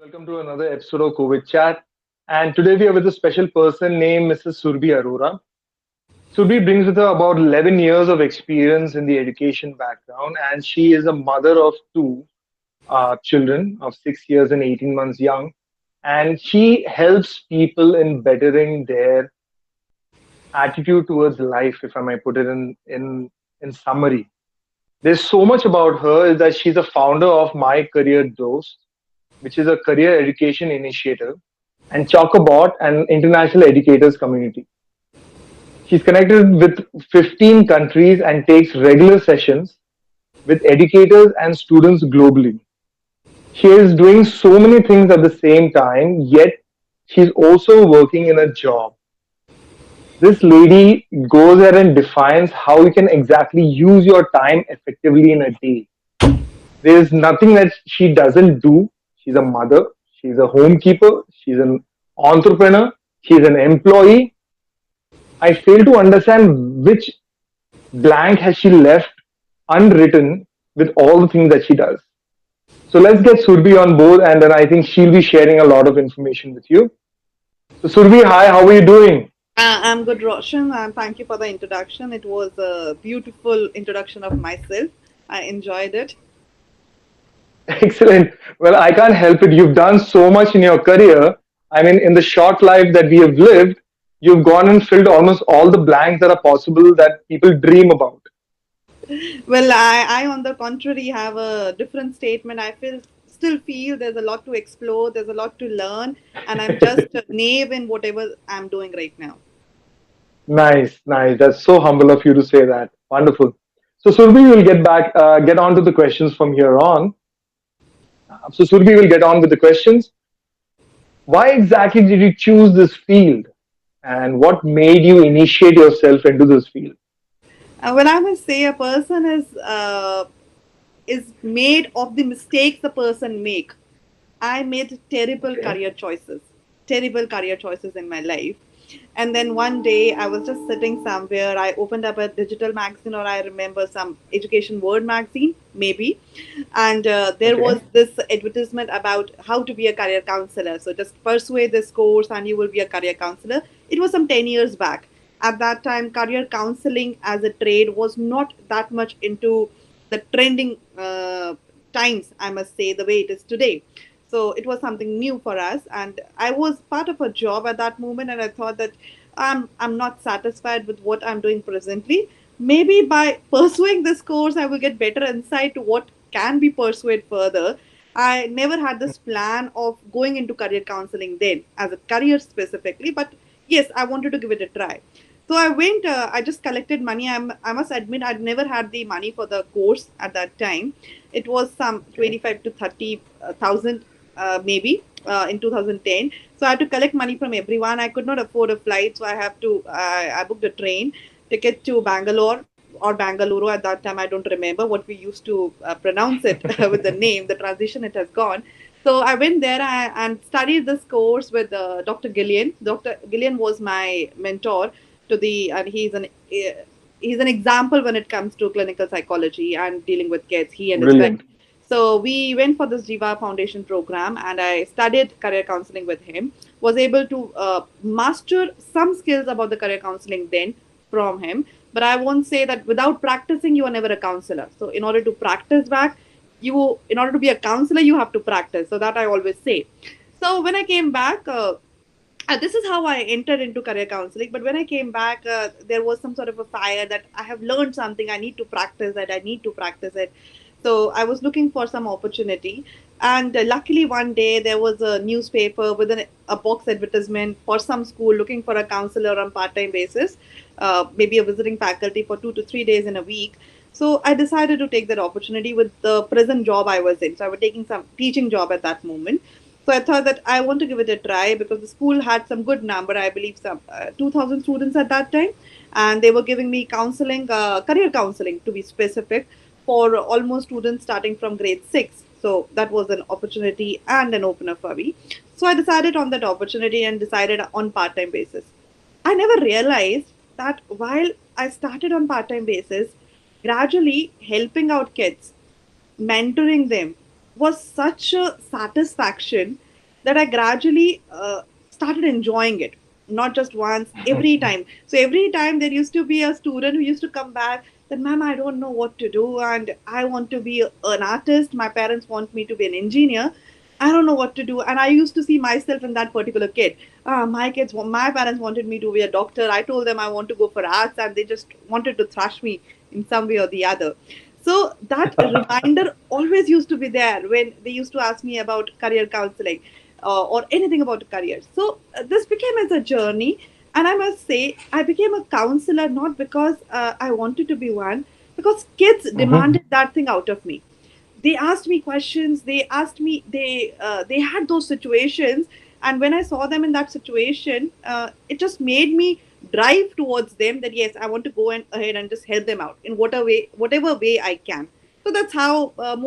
Welcome to another episode of COVID Chat. And today we are with a special person named Mrs. Surbhi Arora. Surbhi brings with her about 11 years of experience in the education background, and she is a mother of two children of 6 years and 18 months young. And she helps people in bettering their attitude towards life, if I may put it in summary. There's so much about her is that she's a founder of My Career Dost, which is a career education initiative, and Chalkabot, an international educators community. She's connected with 15 countries and takes regular sessions with educators and students globally. She is doing so many things at the same time, yet she's also working in a job. This lady goes ahead and defines how you can exactly use your time effectively in a day. There's nothing that she doesn't do. She's a mother, she's a homekeeper, she's an entrepreneur, she's an employee. I fail to understand which blank has she left unwritten with all the things that she does. So let's get Surbhi on board, and then I think she'll be sharing a lot of information with you. So Surbhi, hi, how are you doing? I'm good, Roshan, and thank you for the introduction. It was a beautiful introduction of myself. I enjoyed it. Excellent. Well, I can't help it. You've done so much in your career. I mean, in the short life that we have lived, you've gone and filled almost all the blanks that are possible that people dream about. Well, I, on the contrary, have a different statement. Still feel there's a lot to explore, there's a lot to learn, and I'm just a knave in whatever I'm doing right now. Nice, nice. That's so humble of you to say that. Wonderful. So Surbhi will get on to the questions from here on. So Surbhi will get on with the questions. Why exactly did you choose this field, and what made you initiate yourself into this field? Well, I must say, a person is made of the mistakes the person make. I made Okay. terrible career choices in my life. And then one day I was just sitting somewhere. I opened up a digital magazine, or I remember some education word magazine, maybe. And there Okay. was this advertisement about how to be a career counselor. So just pursue this course and you will be a career counselor. It was some 10 years back. At that time, career counseling as a trade was not that much into the trending times, I must say, the way it is today. So it was something new for us, and I was part of a job at that moment, and I thought that I'm not satisfied with what I'm doing presently. Maybe by pursuing this course, I will get better insight to what can be pursued further. I never had this plan of going into career counseling then as a career specifically, but yes, I wanted to give it a try. So I went. I just collected money. I must admit I'd never had the money for the course at that time. It was some Okay. 25 to 30,000 maybe in 2010. So I had to collect money from everyone. I could not afford a flight, so I booked a train ticket to Bangalore or Bangalore at that time. I don't remember what we used to pronounce it with the name. The transition it has gone. So I went there and studied this course with Dr. Gillian. Dr. Gillian was my mentor to the, and he's an example when it comes to clinical psychology and dealing with kids. He and his wife. Brilliant. So we went for this Jiva Foundation program, and I studied career counseling with him. Was able to master some skills about the career counseling then from him. But I won't say that without practicing, you are never a counselor. So in order to practice back, in order to be a counselor, you have to practice. So that I always say. So when I came back, this is how I entered into career counseling. But when I came back, there was some sort of a fire that I have learned something. I need to practice it. I need to practice it. So I was looking for some opportunity. And luckily, one day there was a newspaper with a box advertisement for some school looking for a counselor on part time basis, maybe a visiting faculty for 2 to 3 days in a week. So I decided to take that opportunity with the present job I was in. So I was taking some teaching job at that moment. So I thought that I want to give it a try because the school had some good number, I believe some 2,000 students at that time. And they were giving me counseling, career counseling to be specific, for almost students starting from grade 6. So that was an opportunity and an opener for me. So I decided on that opportunity and decided on part time basis. I never realized that while I started on part time basis, gradually helping out kids, mentoring them was such a satisfaction. that I gradually started enjoying it. Not just once, every time. So every time there used to be a student who used to come back that, ma'am, I don't know what to do, and I want to be an artist. My parents want me to be an engineer. I don't know what to do. And I used to see myself in that particular kid. My parents wanted me to be a doctor. I told them I want to go for arts, and they just wanted to thrash me in some way or the other. So that reminder always used to be there when they used to ask me about career counseling or anything about career. So this became as a journey, and I must say I became a counselor not because I wanted to be one, because kids Mhm. demanded that thing out of me. They asked me questions. They had those situations, and when I saw them in that situation, it just made me drive towards them that yes, I want to go and ahead and just help them out in whatever way I can. So that's how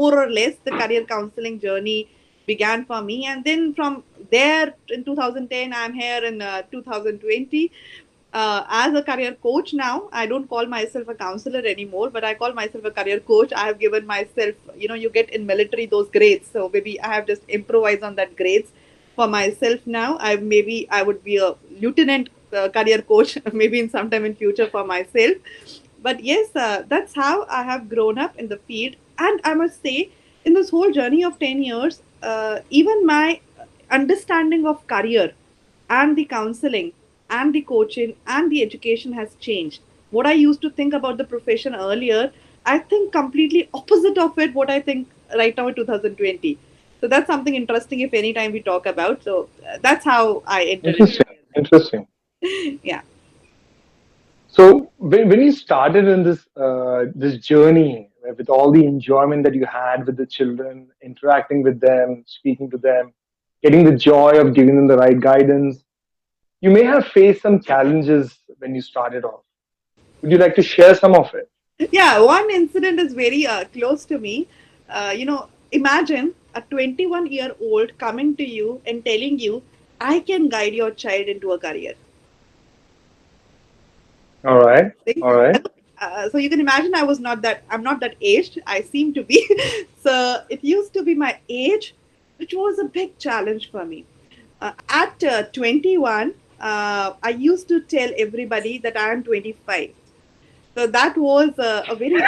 more or less the career counseling journey began for me. And then from there in 2010, I'm here in 2020 as a career coach now. I don't call myself a counselor anymore, but I call myself a career coach. I have given myself, you get in military those grades, so maybe I have just improvised on that grades for myself now. I would be a lieutenant career coach maybe in sometime in future for myself. But yes, that's how I have grown up in the field. And I must say, in this whole journey of 10 years, even my understanding of career and the counseling and the coaching and the education has changed. What I used to think about the profession earlier, I think completely opposite of it, what I think right now in 2020. So that's something interesting if anytime we talk about. So that's how I entered into Interesting. Interesting. it. Yeah. So when you started in this journey with all the enjoyment that you had with the children, interacting with them, speaking to them, getting the joy of giving them the right guidance, you may have faced some challenges when you started off. Would you like to share some of it? Yeah, one incident is very close to me. Imagine a 21-year-old coming to you and telling you, I can guide your child into a career. All right. Thing. All right. So you can imagine I'm not that aged. I seem to be. So it used to be my age, which was a big challenge for me. At 21, I used to tell everybody that I am 25. So that was a very,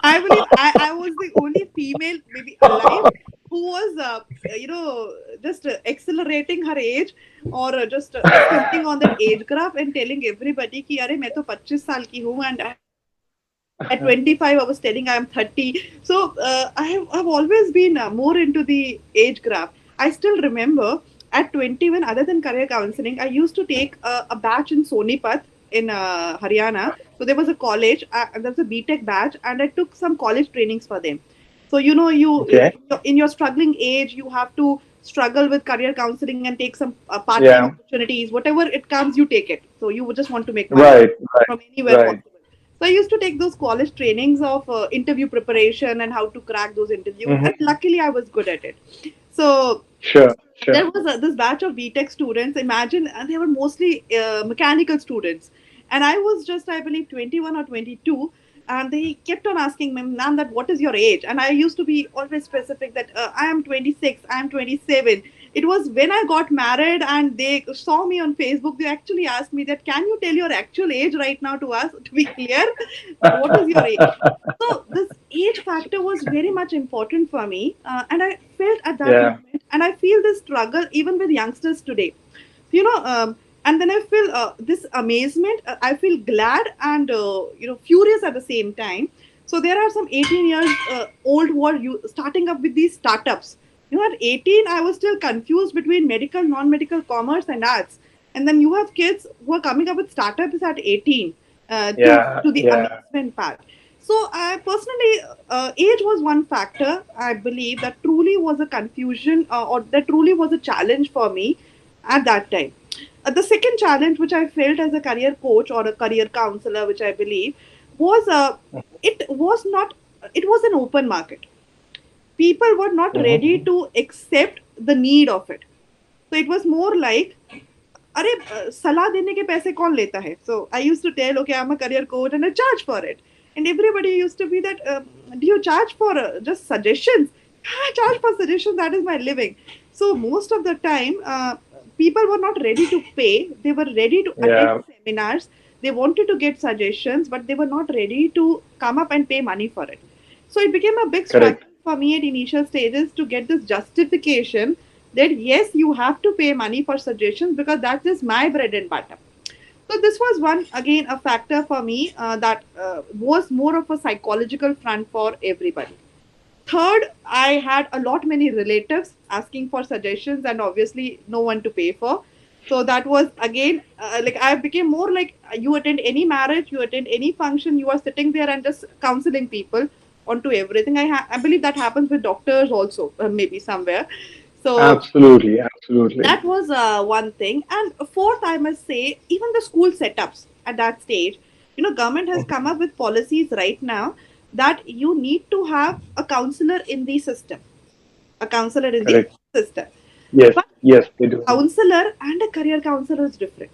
I believe I was the only female maybe alive who was, just accelerating her age or just sitting on that age graph and telling everybody कि अरे मैं तो 25 साल की हूँ and at 25 I was telling I am 30. So I've always been more into the age graph. I still remember at 21, other than career counseling, I used to take a batch in Sonipat in Haryana. So there was a college, there was a BTech batch, and I took some college trainings for them. So Okay. in your struggling age, you have to struggle with career counseling and take some part-time Yeah. opportunities. Whatever it comes, you take it. So you would just want to make money Right. Right. from anywhere Right. possible. So I used to take those college trainings of interview preparation and how to crack those interviews, and Hmm. luckily I was good at it. So Sure. Sure. there was this batch of BTech students. Imagine, and they were mostly mechanical students, and I was just, I believe, 21 or 22. And they kept on asking me, "Ma'am, that what is your age?" And I used to be always specific that I am 26, I am 27. It was when I got married and they saw me on Facebook. They actually asked me that, "Can you tell your actual age right now to us to be clear? That what is your age?" So this age factor was very much important for me, and I felt at that Yeah. moment, and I feel this struggle even with youngsters today. You know, and then I feel this amazement. I feel glad and furious at the same time. So there are some 18 years old who are starting up with these startups. At 18, I was still confused between medical, non-medical, commerce, and arts. And then you have kids who are coming up with startups at 18 Yeah. to the Yeah. amazement part. So I personally, age was one factor. I believe that truly was a confusion or that truly was a challenge for me at that time. The second challenge, which I felt as a career coach or a career counselor, which I believe was it was not it was an open market. People were not ready Hmm. to accept the need of it. So it was more like अरे सलाह देने के पैसे कौन लेता है. So I used to tell, okay, I'm a career coach and I charge for it, and everybody used to be that, do you charge for just suggestions? I charge for suggestions. That is my living. So most of the time, people were not ready to pay. They were ready to attend Yeah, seminars. They wanted to get suggestions, but they were not ready to come up and pay money for it. So it became a big struggle correct. for me at initial stages to get this justification that yes, you have to pay money for suggestions because that is my bread and butter. So this was one again a factor for me that was more of a psychological front for everybody. Third, I had a lot many relatives asking for suggestions and obviously no one to pay for. So that was again like I became more like you attend any marriage, you attend any function, you are sitting there and just counseling people onto everything. I believe that happens with doctors also, maybe somewhere. So Absolutely, absolutely. that was one thing. And fourth, I must say, even the school setups at that stage, government has come up with policies right now that you need to have a counselor in the system, a counselor in the Correct. system. Yes, But yes, they do. counselor and a career counselor is different.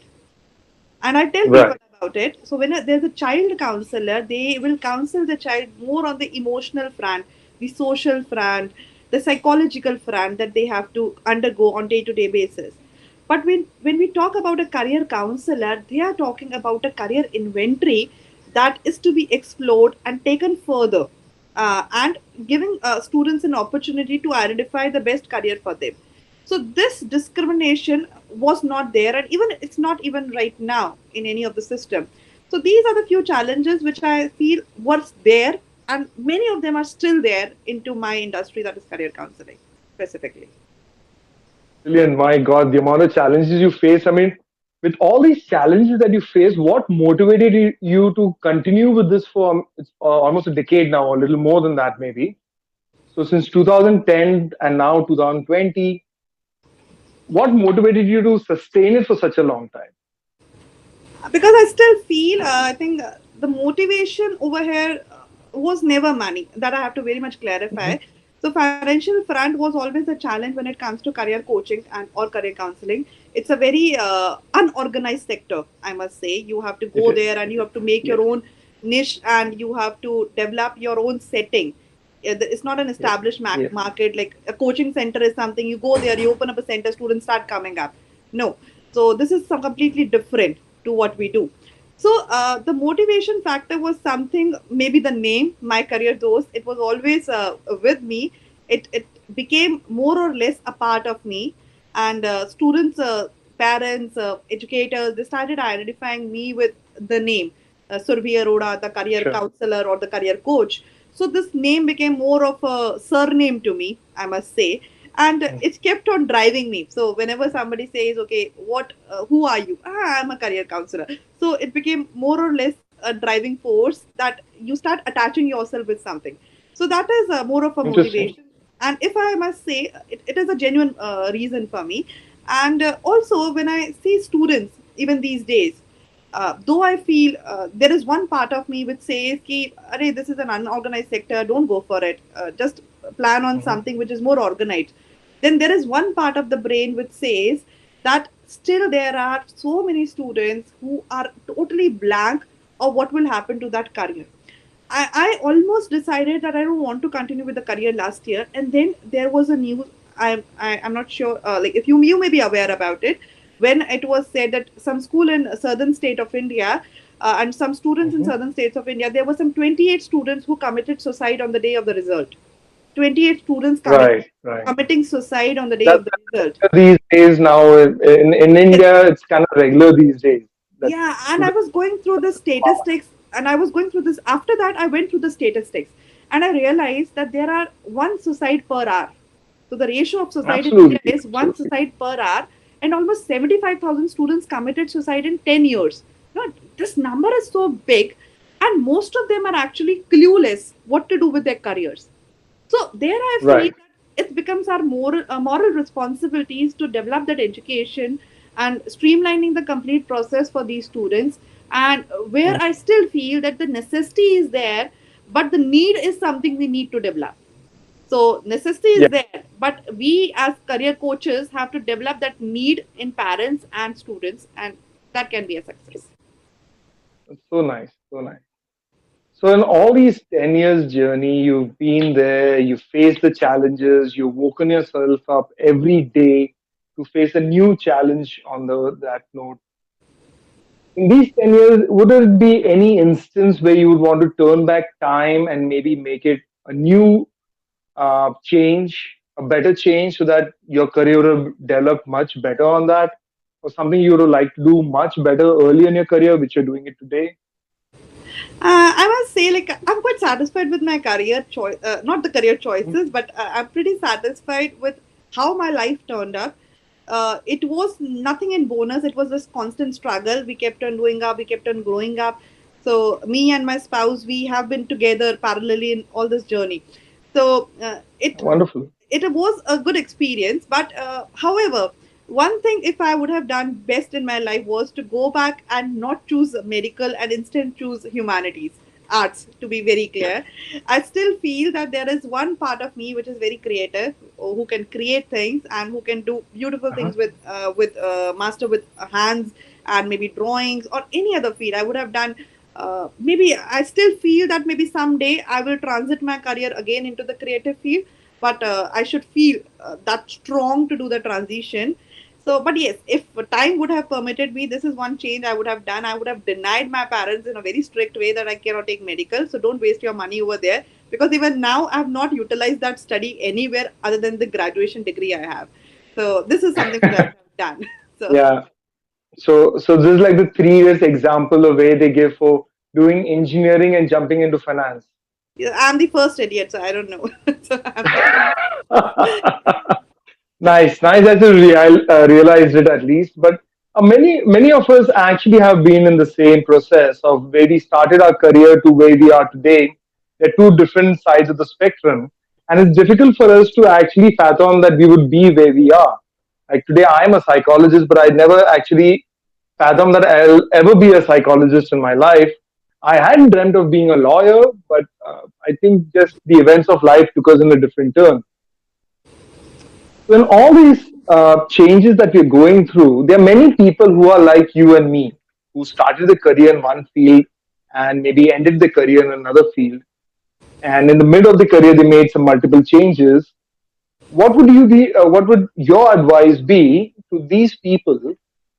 And I tell people Right. about it. So when there's a child counselor, they will counsel the child more on the emotional front, the social front, the psychological front that they have to undergo on day-to-day basis. But when we talk about a career counselor, they are talking about a career inventory that is to be explored and taken further, and giving students an opportunity to identify the best career for them. So this discrimination was not there, and even it's not even right now in any of the system. So these are the few challenges which I feel was there, and many of them are still there into my industry, that is career counseling specifically. Brilliant. My God, the amount of challenges you face. I mean, with all these challenges that you face, what motivated you to continue with this for it's almost a decade now, or a little more than that, maybe? So, since 2010 and now 2020, what motivated you to sustain it for such a long time? Because I still feel I think the motivation over here was never money. That I have to very much clarify. Mhm. So financial front was always a challenge when it comes to career coaching and or career counseling. It's a very unorganized sector, I must say. You have to It go is. there and It you is. have to make Yes. your own niche and you have to develop your own setting. It's not an Yes. established Yes. market like a coaching center is something you go there, you open up a center, students start coming up. No, so this is some completely different to what we do. So the motivation factor was something, maybe the name, my career Dost, it was always with me. It became more or less a part of me. And students, parents, educators, they started identifying me with the name Surbhi Arora, the career Sure. counselor or the career coach. So this name became more of a surname to me, I must say, and Mm. it kept on driving me. So whenever somebody says, "Okay, who are you?" I'm a career counselor. So it became more or less a driving force that you start attaching yourself with something. So that is more of a Interesting. motivation. And if I must say, it is a genuine reason for me. And also, when I see students, even these days, though I feel there is one part of me which says, Ki, Arey, this is an unorganized sector, don't go for it. Just plan on Mhm. something which is more organized. Then there is one part of the brain which says that still there are so many students who are totally blank of what will happen to that career. I almost decided that I don't want to continue with the career last year, and then there was a news. I'm not sure. Like if you may be aware about it, when it was said that some school in a southern state of India and some students in Mhm. southern states of India, there were some 28 students who committed suicide on the day of the result. 28 students Right. Right. committing suicide on the day That's of the result. these days now in Yes. India, it's kind of regular these days that Yeah, and I students. was going through the statistics, and I was going through this. After that, I went through the statistics, and I realized that there are one suicide per hour. So the ratio of suicide in India Absolutely, is one absolutely. suicide per hour, and almost 75,000 students committed suicide in 10 years. This number is so big, and most of them are actually clueless what to do with their careers. So there I feel Right. that it becomes our moral responsibilities to develop that education and streamlining the complete process for these students. And where Mm. I still feel that the necessity is there, but the need is something we need to develop. So necessity Yeah. is there, but we as career coaches have to develop that need in parents and students, and that can be a success. It's so nice. So nice. So in all these 10 years journey, you've been there, you've faced the challenges, you've woken yourself up every day to face a new challenge on that note. In these 10 years, would there be any instance where you would want to turn back time and maybe make it a new change, a better change, so that your career would have developed much better on that? Or something you would have liked to do much better early in your career, which you're doing it today? I must say, like, I'm quite satisfied with my career choice, not the career choices, but I'm pretty satisfied with how my life turned up. It was nothing in bonus. It was this constant struggle. We kept on doing up. We kept on growing up. So me and my spouse, we have been together parallelly in all this journey. So Wonderful. it was a good experience. But however, one thing if I would have done best in my life was to go back and not choose medical and instead choose humanities, arts, to be very clear. I still feel that there is one part of me which is very creative, who can create things and who can do beautiful Uh-huh. things with master with hands and maybe drawings or any other field I would have done. Maybe I still feel that maybe someday I will transit my career again into the creative field, but I should feel that strong to do the transition. So, but yes, if time would have permitted me, this is one change I would have done. I would have denied my parents in a very strict way that I cannot take medical, so don't waste your money over there, because even now I have not utilized that study anywhere other than the graduation degree I have. So this is something which I would have done. So Yeah. So this is like the 3 years example of where they give for doing engineering and jumping into finance. yeah, I'm the first idiot, so I don't know. So I'm, Nice, nice that you realized it at least. But many of us actually have been in the same process of where we started our career to where we are today. They're two different sides of the spectrum, and it's difficult for us to actually fathom that we would be where we are. Like today, I'm a psychologist, but I never actually fathom that I'll ever be a psychologist in my life. I hadn't dreamt of being a lawyer, but I think just the events of life took us in a different turn. So in all these changes that we're going through, there are many people who are like you and me, who started a career in one field and maybe ended the career in another field. And in the middle of the career, they made some multiple changes. What would you be? What would your advice be to these people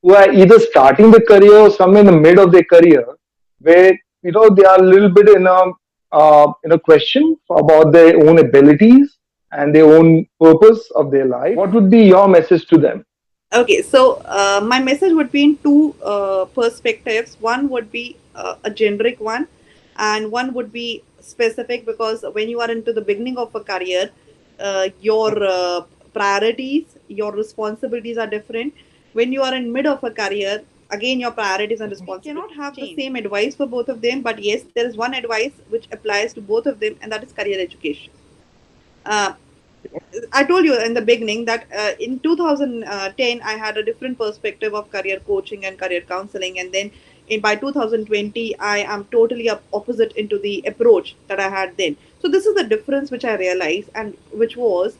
who are either starting the career or somewhere in the middle of their career, where they are a little bit in a question about their own abilities and their own purpose of their life? What would be your message to them? okay, so my message would be in two perspectives. One would be a generic one, and one would be specific, because when you are into the beginning of a career, your priorities, your responsibilities are different. When you are in mid of a career, again your priorities and responsibilities cannot have the same advice for both of them. But yes, there is one advice which applies to both of them, and that is career education. Uh, I told you in the beginning that in 2010 I had a different perspective of career coaching and career counseling, and then by 2020 I am totally opposite into the approach that I had then. So this is the difference which I realized, and which was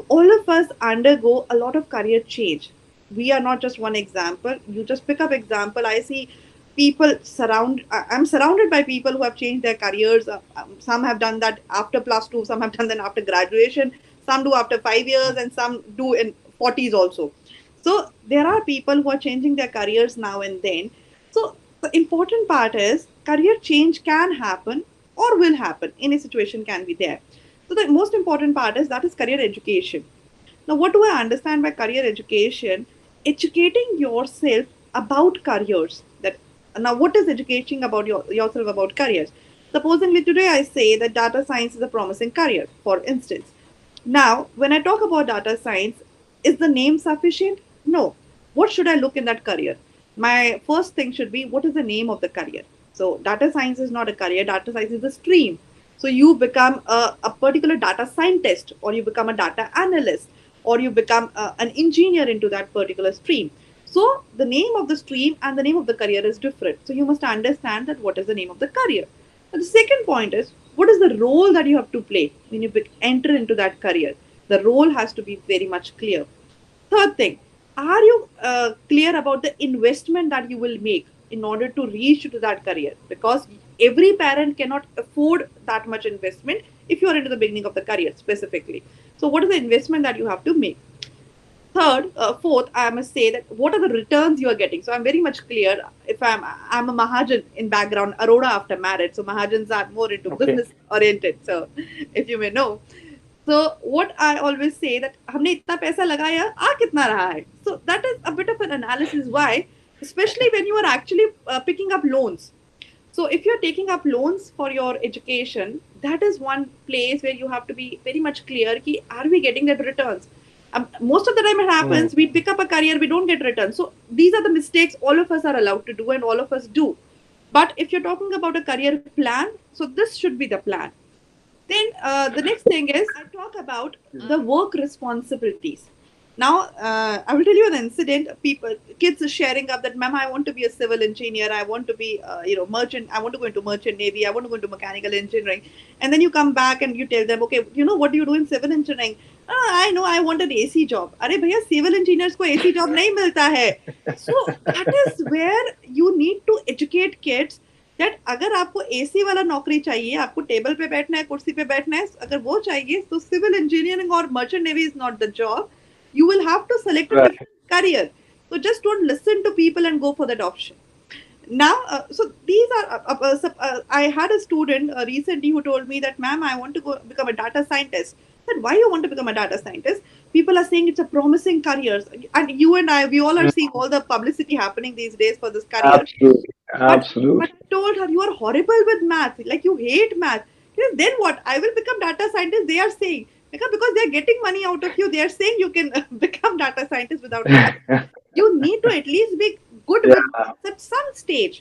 all of us undergo a lot of career change. We are not just one example. You just pick up example. I see people I'm surrounded by people who have changed their careers. Some have done that after plus two, some have done that after graduation, some do after 5 years, and some do in 40s also. So there are people who are changing their careers now and then. So the important part is career change can happen or will happen. Any situation can be there. So the most important part is that is career education. Now, what do I understand by career education? Educating yourself about careers. That now, what is educating about yourself about careers? Supposingly today I say that data science is a promising career, for instance. Now, when I talk about data science, is the name sufficient? No. What should I look in that career? My first thing should be, what is the name of the career? So, data science is not a career, data science is a stream. So, you become a particular data scientist, or you become a data analyst, or you become an engineer into that particular stream. So, the name of the stream and the name of the career is different. So, you must understand that what is the name of the career. And the second point is, what is the role that you have to play when you enter into that career? The role has to be very much clear. Third thing, are you clear about the investment that you will make in order to reach to that career? Because every parent cannot afford that much investment if you are into the beginning of the career specifically. So what is the investment that you have to make? Third, fourth, I must say that what are the returns you are getting? So I'm very much clear. If I'm a Mahajan in background, Arora after marriage. So Mahajans are more into Okay. business oriented. So if you may know. So what I always say that हमने इतना पैसा लगाया आ कितना रहा है. So that is a bit of an analysis why, especially when you are actually picking up loans. So if you're taking up loans for your education, that is one place where you have to be very much clear ki, are we getting that returns? Most of the time it Mm. happens, we pick up a career, we don't get returns. So these are the mistakes all of us are allowed to do and all of us do. But if you're talking about a career plan, so this should be the plan. Then the next thing is I talk about the work responsibilities. Now I will tell you an incident. People, kids are sharing up that, "Ma'am, I want to be a civil engineer. I want to be, merchant. I want to go into merchant navy. I want to go into mechanical engineering." And then you come back and you tell them, "Okay, what do you do in civil engineering?" I know I want an AC job. अरे भैया civil engineers को AC job नहीं मिलता है. So that is where you need to educate kids that अगर आपको AC वाला नौकरी चाहिए, आपको टेबल पे बैठना है, कुर्सी पे बैठना है, अगर वो चाहिए तो सिविल इंजीनियरिंग और merchant navy is not the job. You will have to select a Right. different career. So just don't listen to people and go for that option. Now, so these are. I had a student recently who told me that, "Ma'am, I want to go become a data scientist." I said, "Why you want to become a data scientist?" People are saying it's a promising career, and you and I, we all are Mm. seeing all the publicity happening these days for this career. Absolutely. But Absolutely. I told her, you are horrible with math. Like you hate math. Yes, then what? I will become data scientist. They are saying because they are getting money out of you. They are saying you can become data scientist without math. You need to at least be good with Yeah. maths at some stage.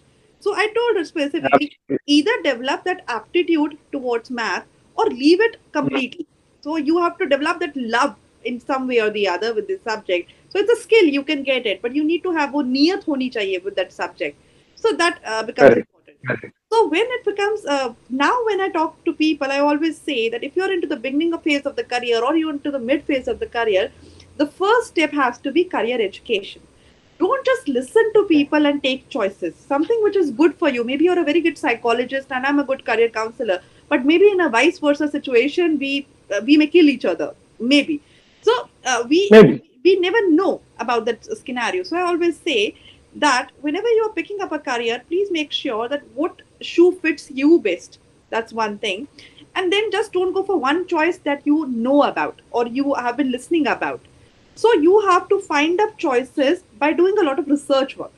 So I told her specifically, Absolutely. either develop that aptitude towards math or leave it Mm. completely. So you have to develop that love in some way or the other with this subject. So it's a skill, you can get it, but you need to have वो नियत होनी चाहिए with that subject. So that becomes Correct. important. Correct. So when it becomes now when I talk to people, I always say that if you're into the beginning of phase of the career or you're into the mid phase of the career, the first step has to be career education. Don't just listen to Okay. people and take choices. Something which is good for you. Maybe you're a very good psychologist and I'm a good career counselor, but maybe in a vice versa situation, we may kill each other. Maybe. So Maybe. we never know about that scenario. So I always say that whenever you're picking up a career, please make sure that what shoe fits you best. That's one thing. And then just don't go for one choice that you know about or you have been listening about. So you have to find up choices by doing a lot of research work.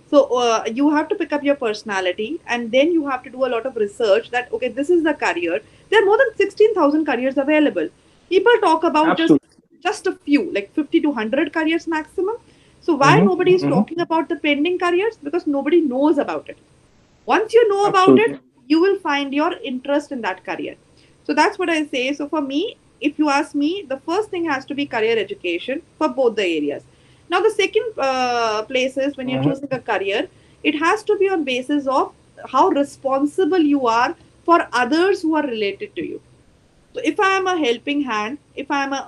So you have to pick up your personality and then you have to do a lot of research that, okay, this is the career. There are more than 16,000 careers available. People talk about Absolutely. just a few, like 50 to 100 careers maximum. So why Mm-hmm. nobody is Mm-hmm. talking about the pending careers? Because nobody knows about it. Once you know about it, Absolutely. you will find your interest in that career. So that's what I say. So for me, if you ask me, the first thing has to be career education for both the areas. Now the second place is when you're Mm-hmm. choosing a career, it has to be on basis of how responsible you are for others who are related to you. So if I am a helping hand, if I am a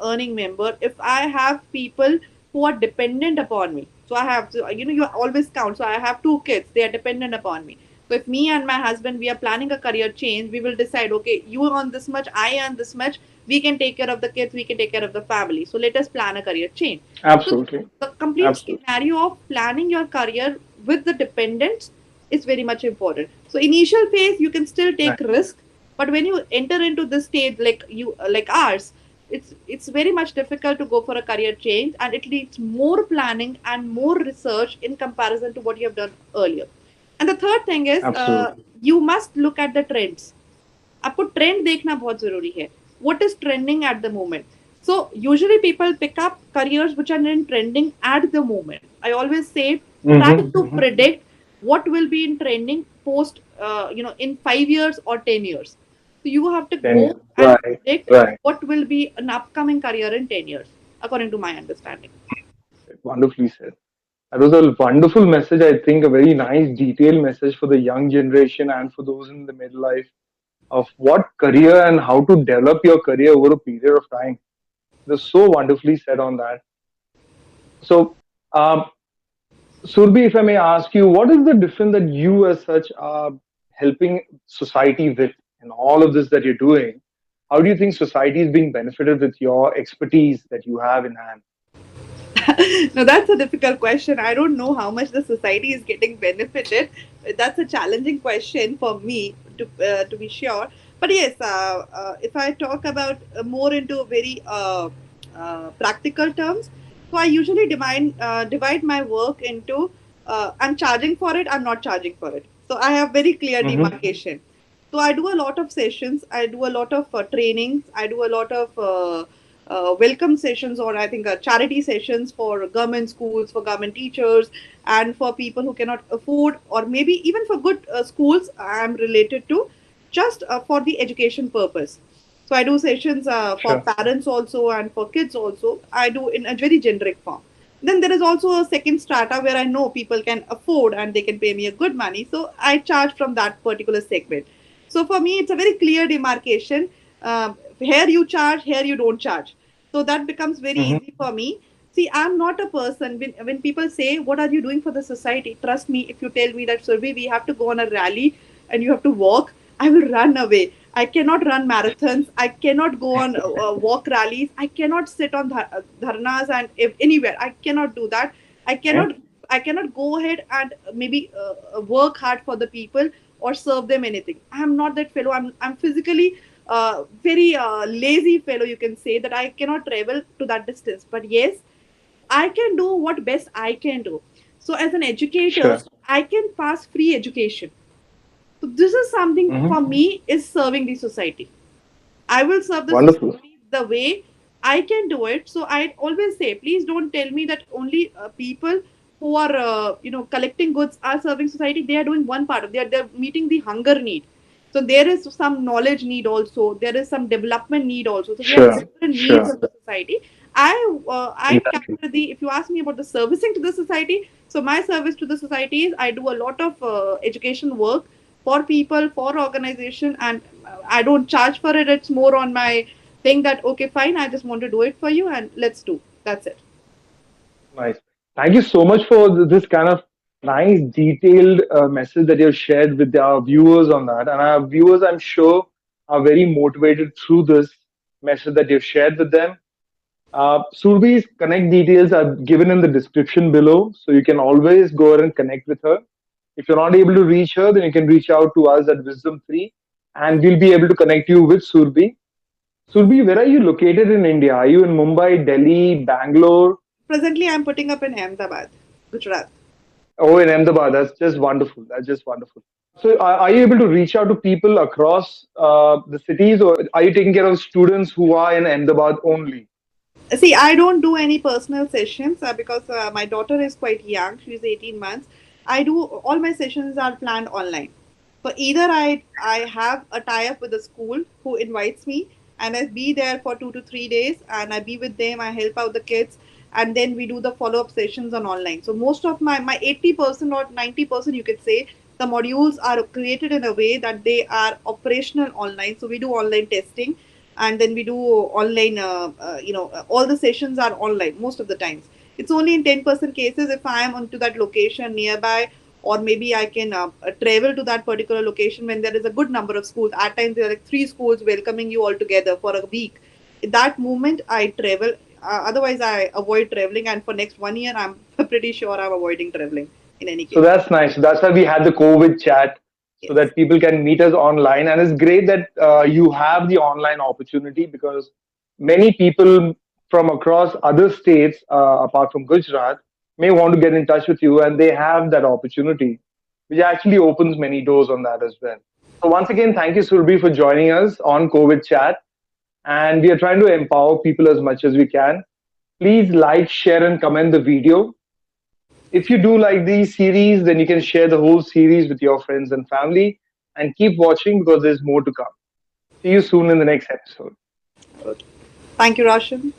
earning member, if I have people who are dependent upon me, so I have to, you always count. So I have two kids, they are dependent upon me. So if me and my husband we are planning a career change, we will decide, okay, you earn this much, I earn this much, we can take care of the kids, we can take care of the family. So let us plan a career change. So Absolutely. the complete Absolutely. scenario of planning your career with the dependents is very much important. So initial phase you can still take Right. risk, but when you enter into this stage like ours, it's very much difficult to go for a career change and it needs more planning and more research in comparison to what you have done earlier. And the third thing is Absolutely. you must look at the trends. आपको trend देखना बहुत जरूरी है. What is trending at the moment? So usually people pick up careers which are in trending at the moment. I always say try Mm-hmm. to Mm-hmm. predict what will be in trending post in 5 years or 10 years. So you have to 10 go years. and Right. predict Right. what will be an upcoming career in 10 years, according to my understanding. Wonderfully said. That was a wonderful message. I think a very nice, detailed message for the young generation and for those in the midlife of what career and how to develop your career over a period of time. It was so wonderfully said on that. So, um, Surbi, if I may ask you, what is the difference that you as such are helping society with and all of this that you're doing, how do you think society is being benefited with your expertise that you have in hand? Now that's a difficult question. I don't know how much the society is getting benefited. That's a challenging question for me to be sure. But yes, if I talk about more into very practical terms, so I usually divide my work into I'm charging for it, I'm not charging for it. So I have very clear Mm-hmm. demarcation. So I do a lot of sessions, I do a lot of trainings, I do a lot of welcome sessions, or I think charity sessions for government schools, for government teachers, and for people who cannot afford, or maybe even for good schools I'm related to, just for the education purpose. So I do sessions for Sure. parents also and for kids also. I do in a very generic form. Then there is also a second strata where I know people can afford and they can pay me a good money. So I charge from that particular segment. So for me, it's a very clear demarcation. Here you charge, here you don't charge. So that becomes very Mm-hmm. easy for me. See, I'm not a person. When people say, "What are you doing for the society?" Trust me, if you tell me that, Survey, we have to go on a rally and you have to walk, I will run away. I cannot run marathons. I cannot go on walk rallies. I cannot sit on dharnas and if, anywhere. I cannot do that. I Okay. cannot. I cannot go ahead and maybe work hard for the people or serve them anything. I'm not that fellow. I'm physically very lazy fellow. You can say that I cannot travel to that distance. But yes, I can do what best I can do. So as an educator, Sure. I can pass free education. So this is something Mm-hmm. for me is serving the society. I will serve the Wonderful. society the way I can do it. So I always say, please don't tell me that only people who are collecting goods are serving society. They are doing one part of they're meeting the hunger need. So there is some knowledge need also. There is some development need also. So we have Sure. different needs Sure. of the society. I Exactly. capture the if you ask me about the servicing to the society. So my service to the society is I do a lot of education work for people, for organization, and I don't charge for it. It's more on my thing that okay, fine, I just want to do it for you, and let's do. That's it. Nice. Thank you so much for this kind of nice, detailed message that you've shared with our viewers on that. And our viewers, I'm sure, are very motivated through this message that you've shared with them. Surbhi's connect details are given in the description below, so you can always go ahead and connect with her. If you're not able to reach her, then you can reach out to us at Wisdom 3, and we'll be able to connect you with Surbhi. Surbhi, where are you located in India? Are you in Mumbai, Delhi, Bangalore? Presently, I'm putting up in Ahmedabad, Gujarat. Oh, in Ahmedabad. That's just wonderful. That's just wonderful. So, are you able to reach out to people across the cities, or are you taking care of students who are in Ahmedabad only? See, I don't do any personal sessions because my daughter is quite young. She's 18 months. I do all my sessions are planned online. So either I have a tie up with the school who invites me and I be there for 2 to 3 days and I be with them. I help out the kids and then we do the follow up sessions on online. So most of my 80% or 90% you could say the modules are created in a way that they are operational online. So we do online testing and then we do online all the sessions are online most of the times. It's only in 10% cases if I am onto that location nearby or maybe I can travel to that particular location when there is a good number of schools. At times there are like 3 schools welcoming you all together for a week. In that moment I travel. Otherwise I avoid traveling, and for next 1 year I'm pretty sure I'm avoiding traveling in any So case. that's nice. So that's why we had the COVID chat, so Yes. that people can meet us online. And it's great that you have the online opportunity, because many people from across other states, apart from Gujarat, may want to get in touch with you, and they have that opportunity, which actually opens many doors on that as well. So once again, thank you, Surbhi, for joining us on COVID chat. And we are trying to empower people as much as we can. Please like, share, and comment the video. If you do like these series, then you can share the whole series with your friends and family, and keep watching because there's more to come. See you soon in the next episode. Okay. Thank you, Roshan.